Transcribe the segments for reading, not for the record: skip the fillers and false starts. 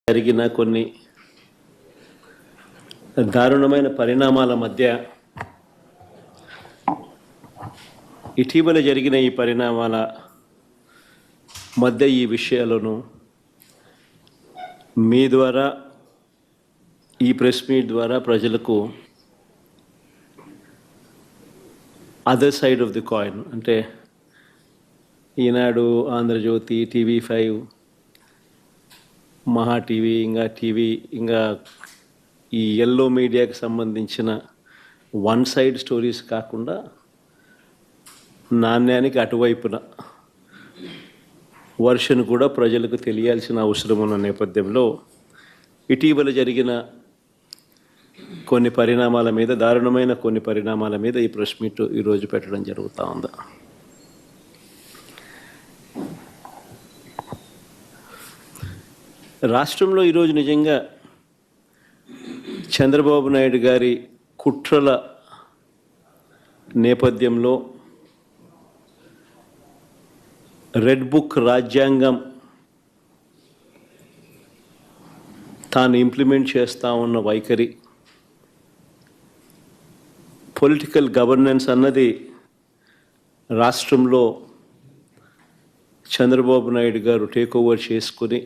జరిగిన కొన్ని దారుణమైన పరిణామాల మధ్య ఇటీవల జరిగిన ఈ పరిణామాల మధ్య ఈ విషయాలను మీ ద్వారా ఈ ప్రెస్ మీట్ ద్వారా ప్రజలకు other side of the coin అంటే ఈనాడు, ఆంధ్రజ్యోతి, TV5, మహా టీవీ, ఇంకా ఈ ఎల్లో మీడియాకి సంబంధించిన వన్ సైడ్ స్టోరీస్ కాకుండా నాణ్యానికి అటువైపున వర్షన్ కూడా ప్రజలకు తెలియాల్సిన అవసరం ఉన్న నేపథ్యంలో ఇటీవల జరిగిన కొన్ని పరిణామాల మీద, దారుణమైన కొన్ని పరిణామాల మీద ఈ ప్రెస్ మీట్ ఈరోజు పెట్టడం జరుగుతూ ఉంది. రాష్ట్రంలో ఈరోజు నిజంగా చంద్రబాబు నాయుడు గారి కుట్రల నేపథ్యంలో రెడ్ బుక్ రాజ్యాంగం తాను ఇంప్లిమెంట్ చేస్తూ ఉన్న వైఖరి, పొలిటికల్ గవర్నెన్స్ అన్నది రాష్ట్రంలో చంద్రబాబు నాయుడు గారు టేక్ ఓవర్ చేసుకుని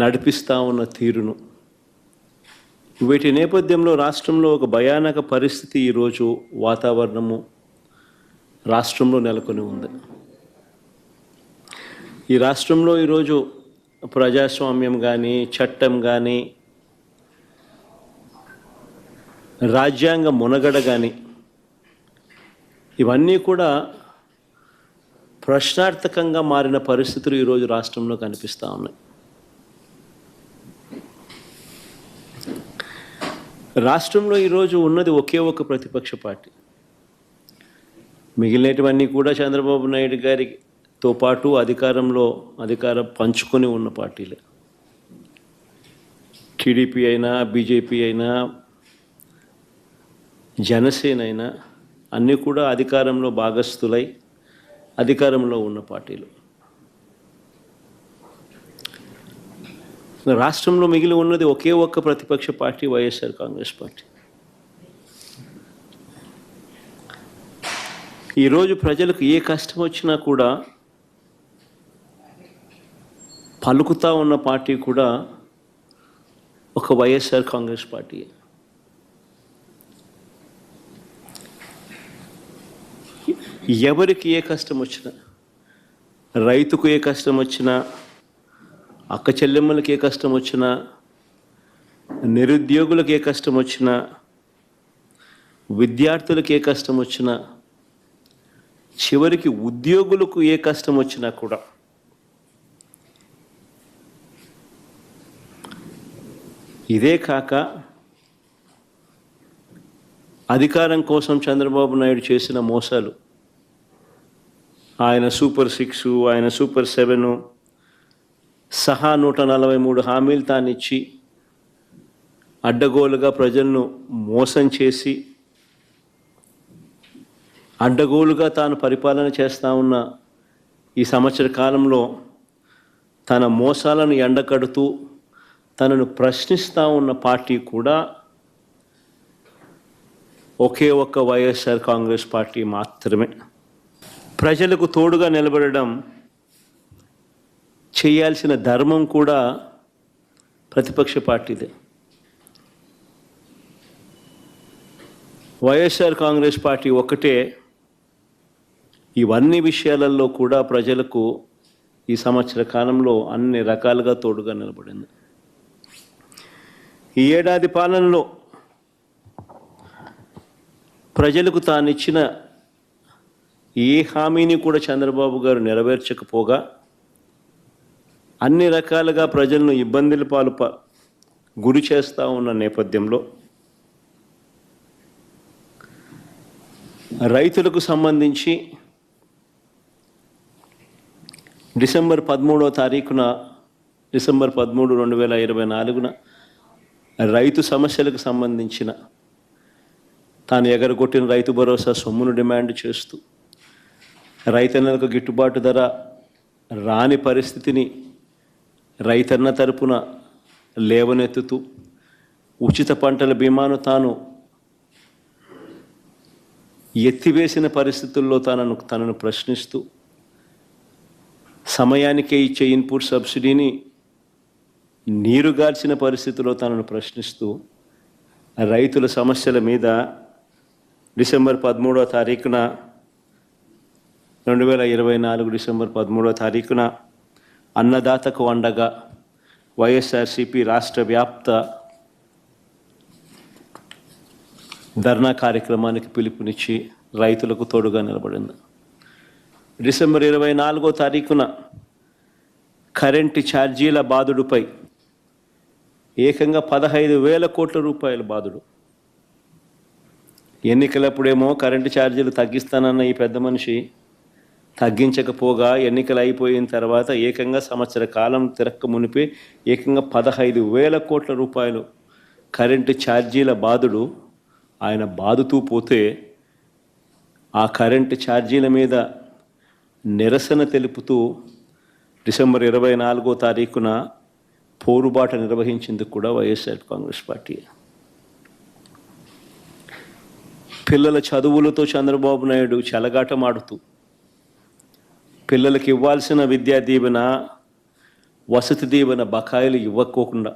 నడిపిస్తూ ఉన్న తీరును, వీటి నేపథ్యంలో రాష్ట్రంలో ఒక భయానక పరిస్థితి ఈరోజు వాతావరణము రాష్ట్రంలో నెలకొని ఉంది. ఈ రాష్ట్రంలో ఈరోజు ప్రజాస్వామ్యం కానీ, చట్టం కానీ, రాజ్యాంగ మునగడ కానీ ఇవన్నీ కూడా ప్రశ్నార్థకంగా మారిన పరిస్థితులు ఈరోజు రాష్ట్రంలో కనిపిస్తూ ఉన్నాయి. రాష్ట్రంలో ఈరోజు ఉన్నది ఒకే ఒక ప్రతిపక్ష పార్టీ. మిగిలినటువన్నీ కూడా చంద్రబాబు నాయుడు గారితో పాటు అధికారం పంచుకొని ఉన్న పార్టీలే. టీడీపీ అయినా, బీజేపీ అయినా, జనసేన అయినా అన్నీ కూడా అధికారంలో భాగస్థులై అధికారంలో ఉన్న పార్టీలు. రాష్ట్రంలో మిగిలి ఉన్నది ఒకే ఒక్క ప్రతిపక్ష పార్టీ, వైఎస్ఆర్ కాంగ్రెస్ పార్టీ. ఈరోజు ప్రజలకు ఏ కష్టం వచ్చినా కూడా పలుకుతూ ఉన్న పార్టీ కూడా ఒక వైఎస్ఆర్ కాంగ్రెస్ పార్టీ. ఎవరికి ఏ కష్టం వచ్చినా, రైతుకు ఏ కష్టం వచ్చినా, అక్క చెల్లెమ్మలకి ఏ కష్టం వచ్చినా, నిరుద్యోగులకు ఏ కష్టం వచ్చినా, విద్యార్థులకు ఏ కష్టం వచ్చినా, చివరికి ఉద్యోగులకు ఏ కష్టం వచ్చినా కూడా ఇదే కాక అధికారం కోసం చంద్రబాబు నాయుడు చేసిన మోసాలు, ఆయన సూపర్ 6, ఆయన సూపర్ 7 సహా 143 హామీలు తానిచ్చి అడ్డగోలుగా ప్రజలను మోసం చేసి అడ్డగోలుగా తాను పరిపాలన చేస్తూ ఉన్న ఈ సంవత్సర కాలంలో తన మోసాలను ఎండకడుతూ తనను ప్రశ్నిస్తూ ఉన్న పార్టీ కూడా ఒకే ఒక్క వైఎస్ఆర్ కాంగ్రెస్ పార్టీ మాత్రమే. ప్రజలకు తోడుగా నిలబడడం చేయాల్సిన ధర్మం కూడా ప్రతిపక్ష పార్టీదే. వైఎస్ఆర్ కాంగ్రెస్ పార్టీ ఒక్కటే ఇవన్నీ విషయాలలో కూడా ప్రజలకు ఈ సంవత్సర కాలంలో అన్ని రకాలుగా తోడుగా నిలబడింది. ఈ ఏడాది పాలనలో ప్రజలకు తానిచ్చిన ఏ హామీని కూడా చంద్రబాబు గారు నెరవేర్చకపోగా అన్ని రకాలుగా ప్రజలను ఇబ్బందుల పాలు గురి చేస్తూ ఉన్న నేపథ్యంలో రైతులకు సంబంధించి డిసెంబర్ 13, 2024 రైతు సమస్యలకు సంబంధించిన తాను ఎగరగొట్టిన రైతు భరోసా సొమ్మును డిమాండ్ చేస్తూ రైతన్నలకు గిట్టుబాటు ధర రాని పరిస్థితిని రైతన్న తరపున లేవనెత్తుతూ ఉచిత పంటల బీమాను తాను ఎత్తివేసిన పరిస్థితుల్లో తనను ప్రశ్నిస్తూ సమయానికే ఇచ్చే ఇన్పుట్ సబ్సిడీని నీరుగార్చిన పరిస్థితిలో తనను ప్రశ్నిస్తూ రైతుల సమస్యల మీద డిసెంబర్ 13వ తారీఖున 2024 డిసెంబర్ 13వ తారీఖున అన్నదాతకు అండగా వైఎస్ఆర్సీపీ రాష్ట్ర వ్యాప్త ధర్నా కార్యక్రమానికి పిలుపునిచ్చి రైతులకు తోడుగా నిలబడింది. డిసెంబర్ 24వ తారీఖున కరెంటు ఛార్జీల బాదుడుపై ఏకంగా 15,000 కోట్ల రూపాయల బాదుడు. ఎన్నికలప్పుడేమో కరెంటు ఛార్జీలు తగ్గిస్తానన్న ఈ పెద్ద మనిషి తగ్గించకపోగా ఎన్నికలు అయిపోయిన తర్వాత ఏకంగా సంవత్సర కాలం తిరక్క మునిపి ఏకంగా 15,000 కోట్ల రూపాయలు కరెంటు ఛార్జీల బాదుడు ఆయన బాదుతూ పోతే ఆ కరెంటు ఛార్జీల మీద నిరసన తెలుపుతూ డిసెంబర్ 24వ తారీఖున పోరుబాట నిర్వహించింది కూడా వైఎస్ఆర్ కాంగ్రెస్ పార్టీ. పిల్లల చదువులతో చంద్రబాబు నాయుడు చెలగాటమాడుతూ పిల్లలకి ఇవ్వాల్సిన విద్యా దీవెన వసతి దీవెన బకాయిలు ఇవ్వకోకుండా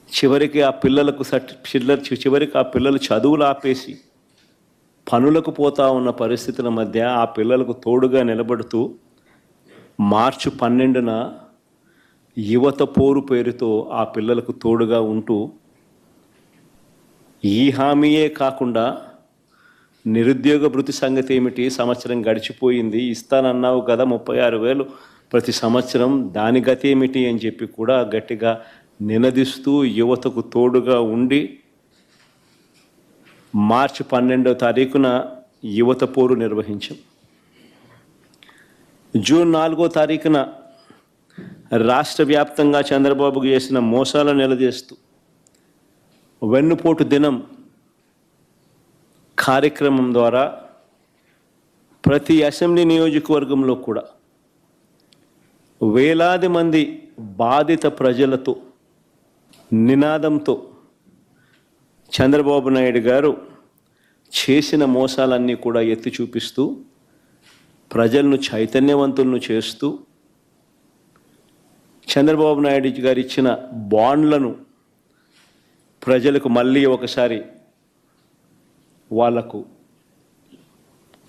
చివరికి ఆ పిల్లలు చదువులు ఆపేసి పనులకు పోతా ఉన్న పరిస్థితుల మధ్య ఆ పిల్లలకు తోడుగా నిలబడుతూ మార్చి 12న యువత పోరు పేరుతో ఆ పిల్లలకు తోడుగా ఉంటూ ఈ హామీయే కాకుండా నిరుద్యోగ భృతి సంగతి ఏమిటి, సంవత్సరం గడిచిపోయింది, ఇస్తానన్నావు కదా 36,000 ప్రతి సంవత్సరం, దాని గతి ఏమిటి అని చెప్పి కూడా గట్టిగా నినదిస్తూ యువతకు తోడుగా ఉండి మార్చి 12వ తారీఖున యువత పోరు నిర్వహించాం. జూన్ 4వ తారీఖున రాష్ట్ర వ్యాప్తంగా చంద్రబాబుకు చేసిన మోసాలను నిలదీస్తూ వెన్నుపోటు దినం కార్యక్రమం ద్వారా ప్రతి అసెంబ్లీ నియోజకవర్గంలో కూడా వేలాది మంది బాధిత ప్రజలతో నినాదంతో చంద్రబాబు నాయుడు గారు చేసిన మోసాలన్నీ కూడా ఎత్తి చూపిస్తూ ప్రజలను చైతన్యవంతులను చేస్తూ చంద్రబాబు నాయుడు గారు ఇచ్చిన బాండ్లను ప్రజలకు మళ్ళీ ఒకసారి వాళ్లకు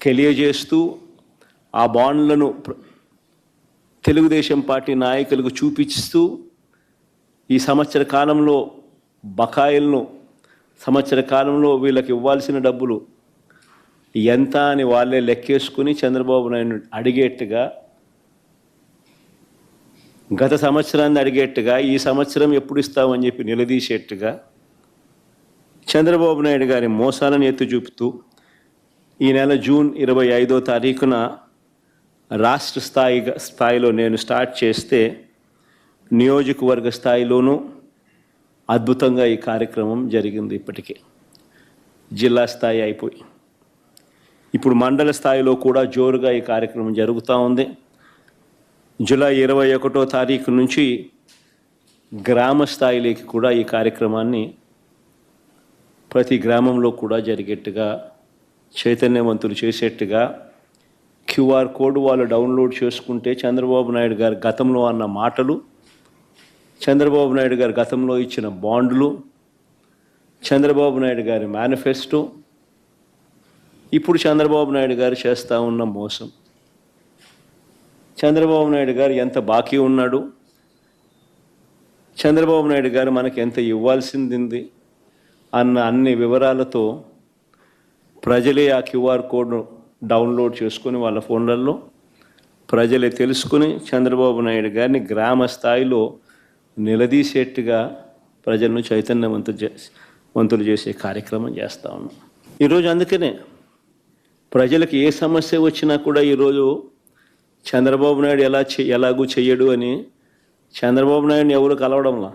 తెలియజేస్తూ ఆ బాండ్లను తెలుగుదేశం పార్టీ నాయకులకు చూపిస్తూ ఈ సంవత్సర కాలంలో బకాయిలను సంవత్సర కాలంలో వీళ్ళకి ఇవ్వాల్సిన డబ్బులు ఎంత అని వాళ్ళే లెక్కేసుకుని చంద్రబాబు నాయుడు అడిగేట్టుగా గత సంవత్సరాన్ని అడిగేట్టుగా ఈ సంవత్సరం ఎప్పుడు ఇస్తామని చెప్పి నిలదీసేట్టుగా చంద్రబాబు నాయుడు గారి మోసాలను ఎత్తి చూపుతూ ఈ నెల జూన్ 25వ తారీఖున రాష్ట్ర స్థాయిలో నేను స్టార్ట్ చేస్తే నియోజకవర్గ స్థాయిలోనూ అద్భుతంగా ఈ కార్యక్రమం జరిగింది. ఇప్పటికే జిల్లా స్థాయి అయిపోయి ఇప్పుడు మండల స్థాయిలో కూడా జోరుగా ఈ కార్యక్రమం జరుగుతూ ఉంది. జూలై 21వ తారీఖు నుంచి గ్రామ స్థాయిలోకి కూడా ఈ కార్యక్రమాన్ని ప్రతి గ్రామంలో కూడా జరిగేట్టుగా చైతన్యవంతులు చేసేట్టుగా క్యూఆర్ కోడ్ వాళ్ళు డౌన్లోడ్ చేసుకుంటే చంద్రబాబు నాయుడు గారు గతంలో అన్న మాటలు, చంద్రబాబు నాయుడు గారు గతంలో ఇచ్చిన బాండ్లు, చంద్రబాబు నాయుడు గారి మేనిఫెస్టో, ఇప్పుడు చంద్రబాబు నాయుడు గారు చేస్తూ ఉన్న మోసం, చంద్రబాబు నాయుడు గారు ఎంత బాకీ ఉన్నాడు, చంద్రబాబు నాయుడు గారు మనకి ఎంత ఇవ్వాల్సింది అన్న అన్ని వివరాలతో ప్రజలే ఆ క్యూఆర్ కోడ్ను డౌన్లోడ్ చేసుకుని వాళ్ళ ఫోన్లలో ప్రజలే తెలుసుకుని చంద్రబాబు నాయుడు గారిని గ్రామ స్థాయిలో నిలదీసేట్టుగా ప్రజలను చైతన్యవంతులు చేసే కార్యక్రమం చేస్తూ ఉన్నాం. ఈరోజు అందుకనే ప్రజలకు ఏ సమస్య వచ్చినా కూడా ఈరోజు చంద్రబాబు నాయుడు ఎలాగూ చెయ్యడు అని చంద్రబాబు నాయుడిని ఎవరు కలవడంలా,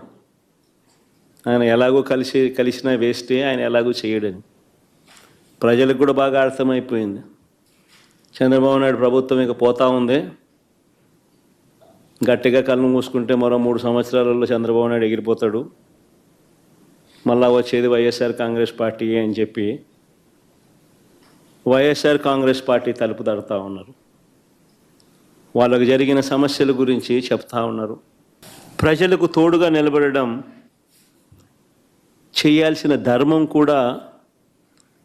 ఆయన ఎలాగో కలిసినా వేస్టే, ఆయన ఎలాగూ చేయడని ప్రజలకు కూడా బాగా అర్థమైపోయింది. చంద్రబాబు నాయుడు ప్రభుత్వం ఇక పోతా ఉంది, గట్టిగా కళ్ళు మూసుకుంటే మరో 3 సంవత్సరాలలో చంద్రబాబు నాయుడు ఎగిరిపోతాడు, మళ్ళా వచ్చేది వైఎస్ఆర్ కాంగ్రెస్ పార్టీ అని చెప్పి వైఎస్ఆర్ కాంగ్రెస్ పార్టీ తలుపు తడుతూ ఉన్నారు. వాళ్ళకు జరిగిన సమస్యల గురించి చెప్తా ఉన్నారు. ప్రజలకు తోడుగా నిలబడడం చేయాల్సిన ధర్మం కూడా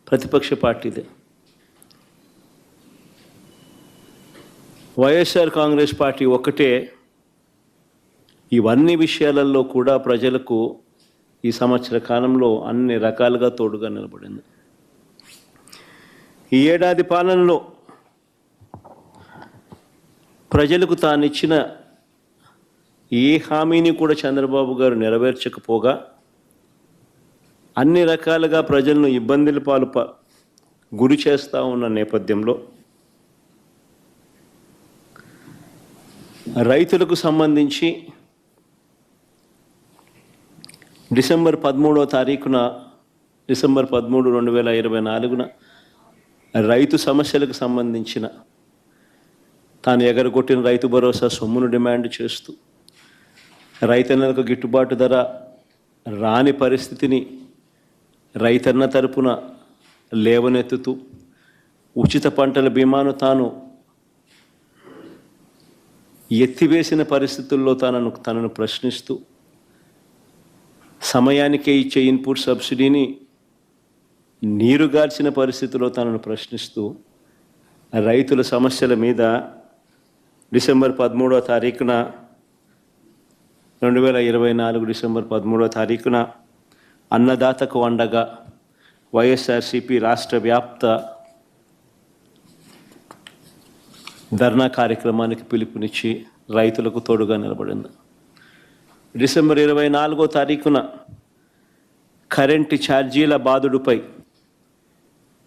ప్రతిపక్ష పార్టీదే. వైఎస్ఆర్ కాంగ్రెస్ పార్టీ ఒక్కటే ఇవన్నీ విషయాలలో కూడా ప్రజలకు ఈ సంవత్సర కాలంలో అన్ని రకాలుగా తోడుగా నిలబడింది. ఈ ఏడాది పాలనలో ప్రజలకు తానిచ్చిన ఏ హామీని కూడా చంద్రబాబు గారు నెరవేర్చకపోగా అన్ని రకాలుగా ప్రజలను ఇబ్బందుల పాలు గురి చేస్తూ ఉన్న నేపథ్యంలో రైతులకు సంబంధించి డిసెంబర్ 13, 2024 రైతు సమస్యలకు సంబంధించిన తాను ఎగరగొట్టిన రైతు భరోసా సొమ్మును డిమాండ్ చేస్తూ, రైతన్నలకు గిట్టుబాటు ధర రాని పరిస్థితిని రైతన్న తరపున లేవనెత్తుతూ, ఉచిత పంటల బీమాను తాను ఎత్తివేసిన పరిస్థితుల్లో తనను ప్రశ్నిస్తూ, సమయానికే ఇచ్చే ఇన్పుట్ సబ్సిడీని నీరుగార్చిన పరిస్థితిలో తనను ప్రశ్నిస్తూ రైతుల సమస్యల మీద డిసెంబర్ 13, 2024 అన్నదాతకు అండగా వైఎస్ఆర్సీపీ రాష్ట్ర వ్యాప్త ధర్నా కార్యక్రమానికి పిలుపునిచ్చి రైతులకు తోడుగా నిలబడింది. డిసెంబర్ 24 కరెంటు ఛార్జీల బాదుడుపై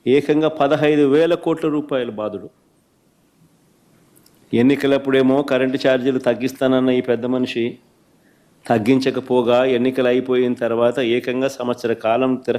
ఏకంగా 15,000 కోట్ల రూపాయల బాదుడు. ఎన్నికలప్పుడేమో కరెంటు ఛార్జీలు తగ్గిస్తానన్న ఈ పెద్ద మనిషి తగ్గించకపోగా ఎన్నికలు అయిపోయిన తర్వాత ఏకంగా సంవత్సర కాలం